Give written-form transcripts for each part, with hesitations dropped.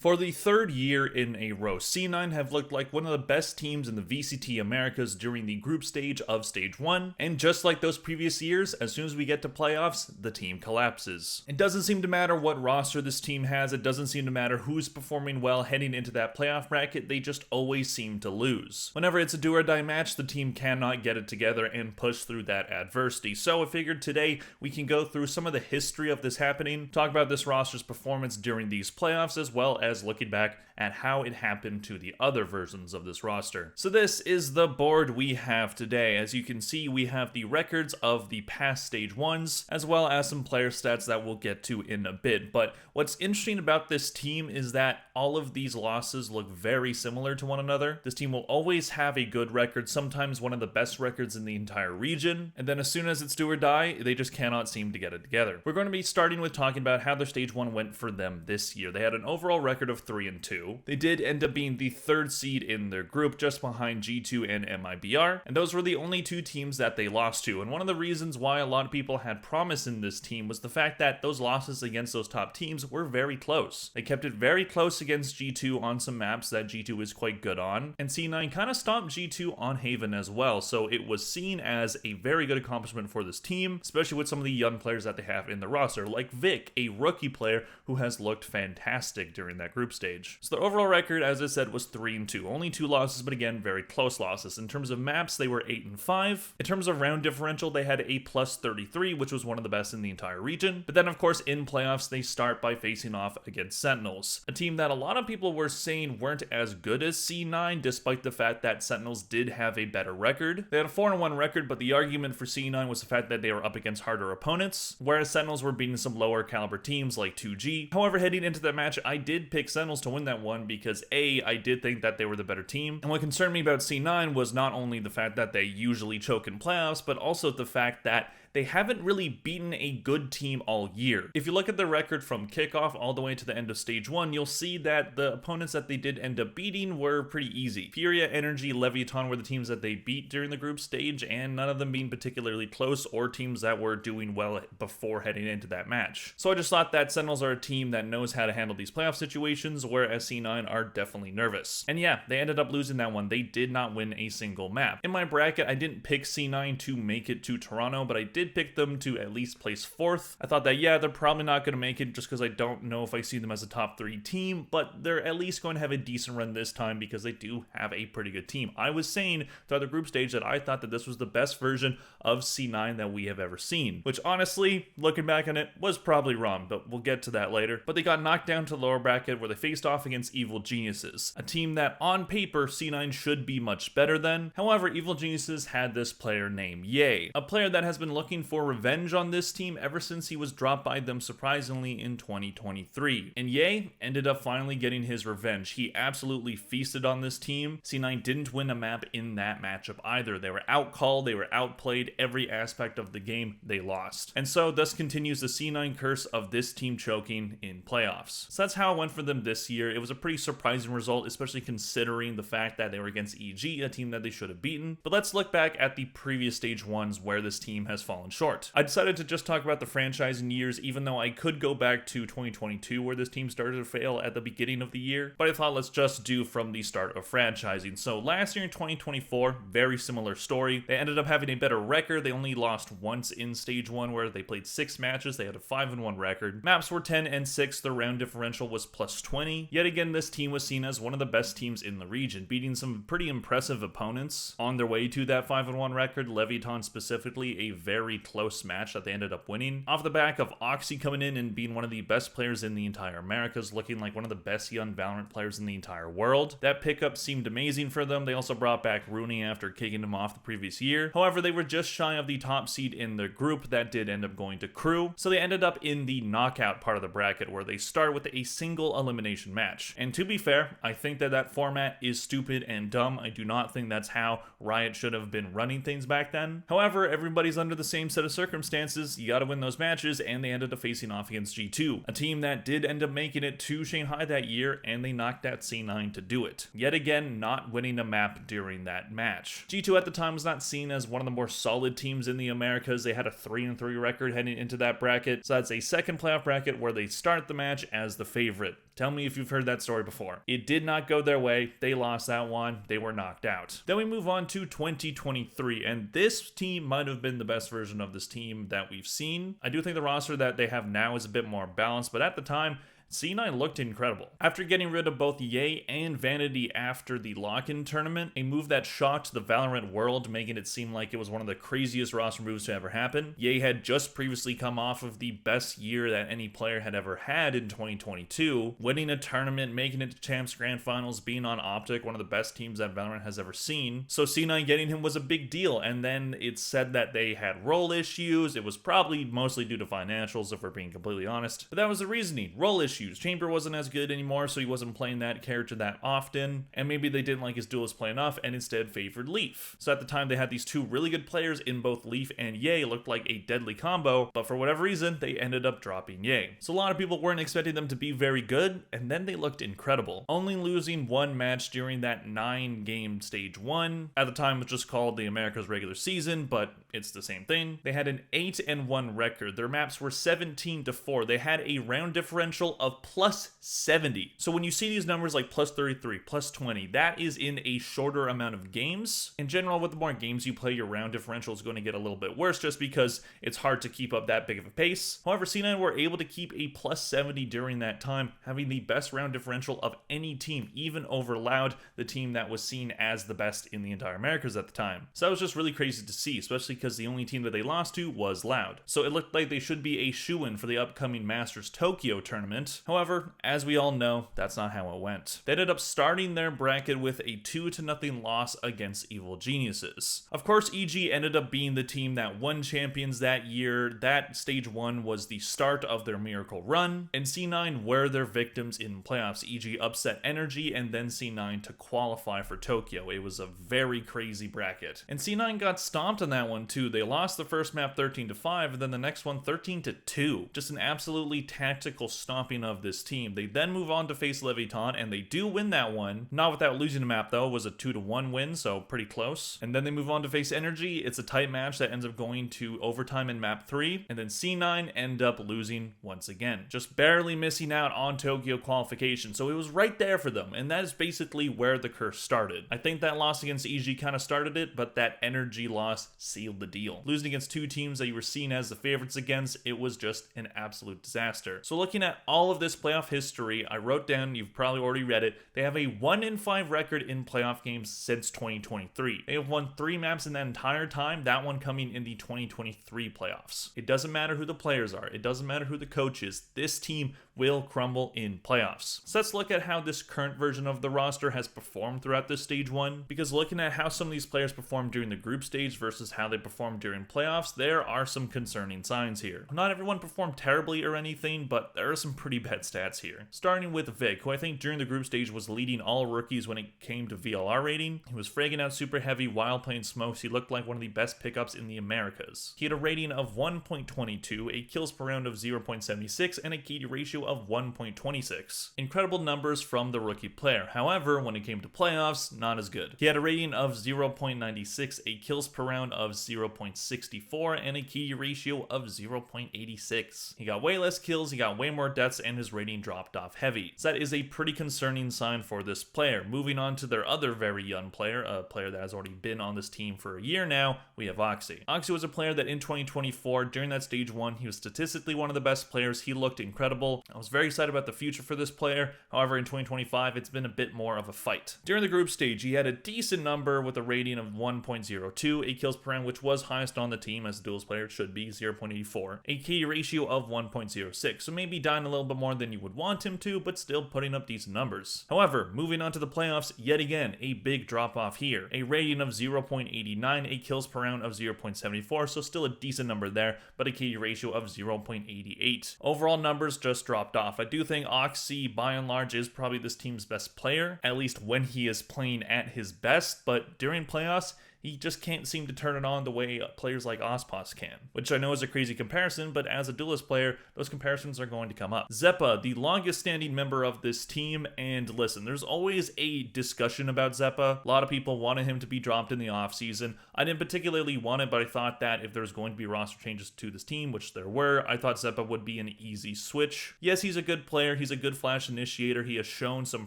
For the third year in a row, C9 have looked like one of the best teams in the VCT Americas during the group stage of Stage 1, and just like those previous years, as soon as we get to playoffs, the team collapses. It doesn't seem to matter what roster this team has, it doesn't seem to matter who's performing well heading into that playoff bracket, they just always seem to lose. Whenever it's a do or die match, the team cannot get it together and push through that adversity. So I figured today we can go through some of the history of this happening, talk about this roster's performance during these playoffs, as well as looking back at how it happened to the other versions of this roster. So this is the board we have today. As you can see, we have the records of the past Stage 1s, as well as some player stats that we'll get to in a bit. But what's interesting about this team is that all of these losses look very similar to one another. This team will always have a good record, sometimes one of the best records in the entire region, and then as soon as it's do or die, they just cannot seem to get it together. We're going to be starting with talking about how their Stage 1 went for them this year. They had an overall record of 3-2. They did end up being the third seed in their group, just behind G2 and MIBR, and those were the only two teams that they lost to. And one of the reasons why a lot of people had promise in this team was the fact that those losses against those top teams were very close. They kept it very close against G2 on some maps that G2 is quite good on, and C9 kind of stomped G2 on Haven as well, so it was seen as a very good accomplishment for this team, especially with some of the young players that they have in the roster, like Vic, a rookie player who has looked fantastic during that group stage. So their overall record, as I said, was 3-2. Only 2 losses, but again, very close losses. In terms of maps, they were 8-5. In terms of round differential, they had a +33, which was one of the best in the entire region. But then, of course, in playoffs, they start by facing off against Sentinels, a team that a lot of people were saying weren't as good as C9, despite the fact that Sentinels did have a better record. They had a 4-1 record, but the argument for C9 was the fact that they were up against harder opponents, whereas Sentinels were beating some lower caliber teams like 2G. However, heading into that match, I did pick Sentinels to win that one because A, I did think that they were the better team, and what concerned me about C9 was not only the fact that they usually choke in playoffs, but also the fact that they haven't really beaten a good team all year. If you look at the record from kickoff all the way to the end of Stage 1, you'll see that the opponents that they did end up beating were pretty easy. Furia, Energy, Leviathan were the teams that they beat during the group stage, and none of them being particularly close or teams that were doing well before heading into that match. So I just thought that Sentinels are a team that knows how to handle these playoff situations, whereas C9 are definitely nervous. And yeah, they ended up losing that one. They did not win a single map. In my bracket, I didn't pick C9 to make it to Toronto, but I did pick them to at least place 4th. I thought that, yeah, they're probably not going to make it just because I don't know if I see them as a top 3 team, but they're at least going to have a decent run this time because they do have a pretty good team. I was saying throughout the group stage that I thought that this was the best version of C9 that we have ever seen, which honestly, looking back on it, was probably wrong, but we'll get to that later. But they got knocked down to the lower bracket where they faced off against Evil Geniuses, a team that on paper C9 should be much better than. However, Evil Geniuses had this player named Ye, a player that has been looking for revenge on this team ever since he was dropped by them surprisingly in 2023. And Ye ended up finally getting his revenge. He absolutely feasted on this team. C9 didn't win a map in that matchup either. They were outcalled, they were outplayed, every aspect of the game they lost. And so thus continues the C9 curse of this team choking in playoffs. So that's how it went for them this year. It was a pretty surprising result, especially considering the fact that they were against EG, a team that they should have beaten. But let's look back at the previous Stage 1s where this team has fallen short. I decided to just talk about the franchising years, even though I could go back to 2022 where this team started to fail at the beginning of the year, but I thought let's just do from the start of franchising. So last year in 2024, very similar story. They ended up having a better record. They only lost once in Stage 1 where they played 6 matches. They had a 5-1 record. Maps were 10-6. The round differential was +20. Yet again, this team was seen as one of the best teams in the region, beating some pretty impressive opponents on their way to that 5-1 record. Leviathan specifically, a very close match that they ended up winning. Off the back of Oxy coming in and being one of the best players in the entire Americas, looking like one of the best young Valorant players in the entire world. That pickup seemed amazing for them. They also brought back Rooney after kicking him off the previous year. However, they were just shy of the top seed in their group that did end up going to Crew. So they ended up in the knockout part of the bracket where they start with a single elimination match. And to be fair, I think that that format is stupid and dumb. I do not think that's how Riot should have been running things back then. However, everybody's under the same set of circumstances. You gotta win those matches, and they ended up facing off against G2, a team that did end up making it to Shanghai that year, and they knocked out C9 to do it. Yet again, not winning a map during that match. G2 at the time was not seen as one of the more solid teams in the Americas. They had a 3-3 record heading into that bracket, so that's a second playoff bracket where they start the match as the favorite. Tell me if you've heard that story before. It did not go their way. They lost that one. They were knocked out. Then we move on to 2023, and this team might have been the best version of this team that we've seen. I do think the roster that they have now is a bit more balanced, but at the time, C9 looked incredible. After getting rid of both Ye and Vanity after the lock-in tournament, a move that shocked the Valorant world, making it seem like it was one of the craziest roster moves to ever happen. Ye had just previously come off of the best year that any player had ever had in 2022, winning a tournament, making it to Champs Grand Finals, being on Optic, one of the best teams that Valorant has ever seen. So C9 getting him was a big deal, and then it's said that they had role issues. It was probably mostly due to financials, if we're being completely honest. But that was the reasoning. Role issues. Chamber wasn't as good anymore, so he wasn't playing that character that often, and maybe they didn't like his duelist play enough and instead favored Leaf. So at the time, they had these two really good players in both Leaf and Ye, looked like a deadly combo, but for whatever reason, they ended up dropping Ye. So a lot of people weren't expecting them to be very good, and then they looked incredible. Only losing one match during that 9-game stage 1, at the time it was just called the America's regular season, but it's the same thing. They had an 8-1 record. Their maps were 17-4. They had a round differential of plus 70. So when you see these numbers like plus 33, plus 20, that is in a shorter amount of games. In general, with the more games you play, your round differential is going to get a little bit worse just because it's hard to keep up that big of a pace. However, C9 were able to keep a plus 70 during that time, having the best round differential of any team, even over Loud, the team that was seen as the best in the entire Americas at the time. So that was just really crazy to see, especially because the only team that they lost to was Loud. So it looked like they should be a shoo-in for the upcoming Masters Tokyo tournament. However, as we all know, that's not how it went. They ended up starting their bracket with a 2-0 loss against Evil Geniuses. Of course, EG ended up being the team that won champions that year. That stage 1 was the start of their miracle run, and C9 were their victims in playoffs. EG upset Energy and then C9 to qualify for Tokyo. It was a very crazy bracket. And C9 got stomped on that one too. They lost the first map 13-5, and then the next one 13-2. Just an absolutely tactical stomping of this team. They then move on to face Leviton, and they do win that one. Not without losing a map though. It was a 2-1 win, so pretty close. And then they move on to face Energy. It's a tight match that ends up going to overtime in map 3, and then C9 end up losing once again. Just barely missing out on Tokyo qualification, so it was right there for them, and that is basically where the curse started. I think that loss against EG kind of started it, but that Energy loss sealed the deal. Losing against two teams that you were seen as the favorites against, it was just an absolute disaster. So looking at all of this playoff history, I wrote down, you've probably already read it, they have a 1-5 record in playoff games since 2023. They have won 3 maps in that entire time, that one coming in the 2023 playoffs. It doesn't matter who the players are, it doesn't matter who the coach is, this team will crumble in playoffs. So let's look at how this current version of the roster has performed throughout this stage 1, because looking at how some of these players performed during the group stage versus how they performed during playoffs, there are some concerning signs here. Not everyone performed terribly or anything, but there are some pretty bad stats here. Starting with Vic, who I think during the group stage was leading all rookies when it came to VLR rating. He was fragging out super heavy while playing smokes. He looked like one of the best pickups in the Americas. He had a rating of 1.22, a kills per round of 0.76, and a KD ratio of 1.26. Incredible numbers from the rookie player. However, when it came to playoffs, not as good. He had a rating of 0.96, a kills per round of 0.64, and a KD ratio of 0.86. He got way less kills, he got way more deaths, and his rating dropped off heavy. So that is a pretty concerning sign for this player. Moving on to their other very young player, a player that has already been on this team for a year now, we have Oxy. Oxy was a player that in 2024, during that stage 1, he was statistically one of the best players. He looked incredible. I was very excited about the future for this player. However, in 2025, it's been a bit more of a fight. During the group stage, he had a decent number with a rating of 1.02, a kills per round, which was highest on the team as a duels player. It should be 0.84, a KD ratio of 1.06, so maybe dying a little bit more than you would want him to, but still putting up decent numbers. However, moving on to the playoffs, yet again, a big drop off here. A rating of 0.89, a kills per round of 0.74, so still a decent number there, but a KD ratio of 0.88. Overall numbers just dropped off. I do think Oxy, by and large, is probably this team's best player, at least when he is playing at his best, but during playoffs, he just can't seem to turn it on the way players like Ospas can. Which I know is a crazy comparison, but as a duelist player, those comparisons are going to come up. Xeppaa, the longest standing member of this team, and listen, there's always a discussion about Xeppaa. A lot of people wanted him to be dropped in the offseason. I didn't particularly want it, but I thought that if there was going to be roster changes to this team, which there were, I thought Xeppaa would be an easy switch. Yes, he's a good player, he's a good flash initiator, he has shown some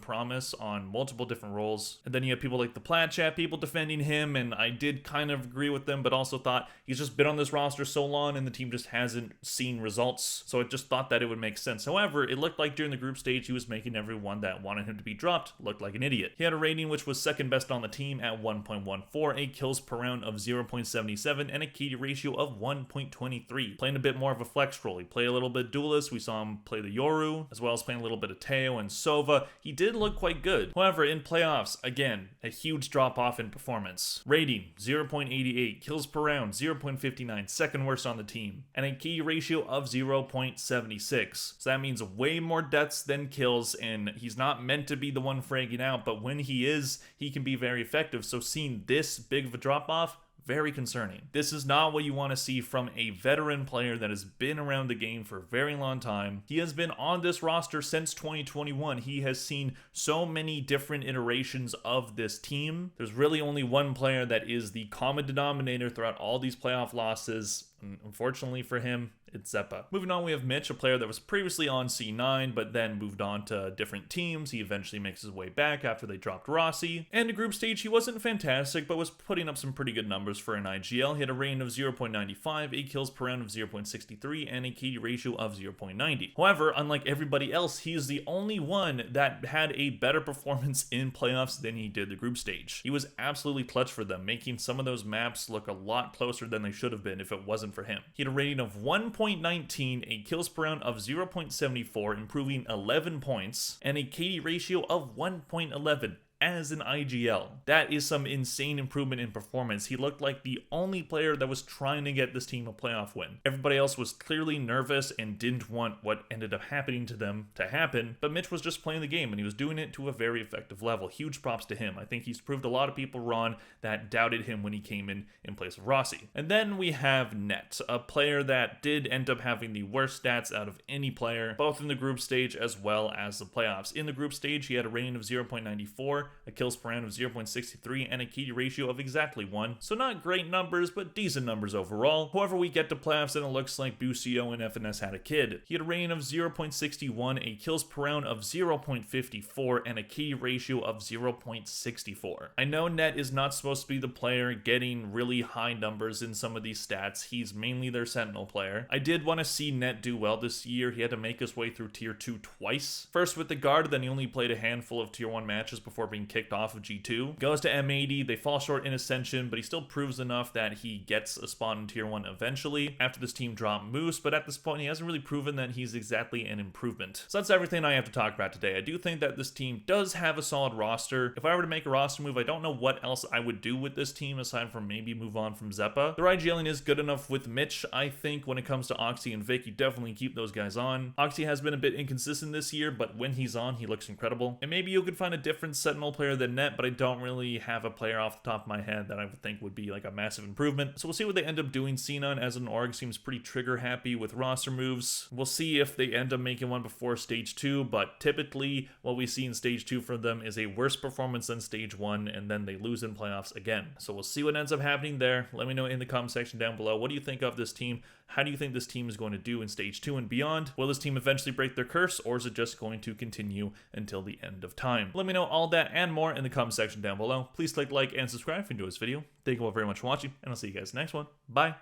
promise on multiple different roles. And then you have people like the Plaid Chat, people defending him, and I did kind of agree with them, but also thought he's just been on this roster so long and the team just hasn't seen results, so I just thought that it would make sense. However, it looked like during the group stage he was making everyone that wanted him to be dropped look like an idiot. He had a rating which was second best on the team at 1.14, a kills per round of 0.77, and a KD ratio of 1.23. Playing a bit more of a flex role. He played a little bit duelist, we saw him play the Yoru, as well as playing a little bit of Teo and Sova. He did look quite good. However, in playoffs, again, a huge drop off in performance. Rating 0.88, kills per round 0.59, second worst on the team, and a key ratio of 0.76. So that means way more deaths than kills, and he's not meant to be the one fragging out, but when he is, he can be very effective. So seeing this big of a drop off, very concerning. This is not what you want to see from a veteran player that has been around the game for a very long time. He has been on this roster since 2021. He has seen so many different iterations of this team. There's really only one player that is the common denominator throughout all these playoff losses. Unfortunately for him, it's Xeppaa. Moving on, we have Mitch, a player that was previously on C9, but then moved on to different teams. He eventually makes his way back after they dropped Rossi. And in group stage, he wasn't fantastic, but was putting up some pretty good numbers for an IGL. He had a rating of 0.95, 8 kills per round of 0.63, and a KD ratio of 0.90. However, unlike everybody else, he is the only one that had a better performance in playoffs than he did the group stage. He was absolutely clutch for them, making some of those maps look a lot closer than they should have been if it wasn't for him. He had a rating of 1.19, a kills per round of 0.74, improving 11 points, and a KD ratio of 1.11. As an IGL. That is some insane improvement in performance. He looked like the only player that was trying to get this team a playoff win. Everybody else was clearly nervous and didn't want what ended up happening to them to happen, but Mitch was just playing the game and he was doing it to a very effective level. Huge props to him. I think he's proved a lot of people wrong that doubted him when he came in place of Rossi. And then we have Net, a player that did end up having the worst stats out of any player, both in the group stage as well as the playoffs. In the group stage, he had a rating of 0.94, a kills per round of 0.63, and a KD ratio of exactly 1. So not great numbers, but decent numbers overall. However, we get to playoffs and it looks like Bucio and FNS had a kid. He had a rating of 0.61, a kills per round of 0.54, and a KD ratio of 0.64. I know Net is not supposed to be the player getting really high numbers in some of these stats. He's mainly their Sentinel player. I did want to see Net do well this year. He had to make his way through Tier 2 twice. First with the Guard, then he only played a handful of Tier 1 matches before being kicked off of G2. Goes to M80, they fall short in Ascension, but he still proves enough that he gets a spot in Tier 1 eventually after this team dropped Moose, but at this point he hasn't really proven that he's exactly an improvement. So that's everything I have to talk about today. I do think that this team does have a solid roster. If I were to make a roster move, I don't know what else I would do with this team aside from maybe move on from Xeppaa. Their IGLing is good enough with Mitch. I think when it comes to Oxy and Vic, you definitely keep those guys on. Oxy has been a bit inconsistent this year, but when he's on, he looks incredible. And maybe you could find a different Sentinel player than Net, but I don't really have a player off the top of my head that I would think would be like a massive improvement. So we'll see what they end up doing. Xenon as an org seems pretty trigger happy with roster moves. We'll see if they end up making one before stage 2, but typically what we see in stage 2 for them is a worse performance than stage 1, and then they lose in playoffs again. So we'll see what ends up happening there. Let me know in the comment section down below. What do you think of this team? How do you think this team is going to do in stage 2 and beyond? Will this team eventually break their curse, or is it just going to continue until the end of time? Let me know all that and more in the comment section down below. Please click like and subscribe if you enjoyed this video. Thank you all very much for watching, and I'll see you guys next one. Bye.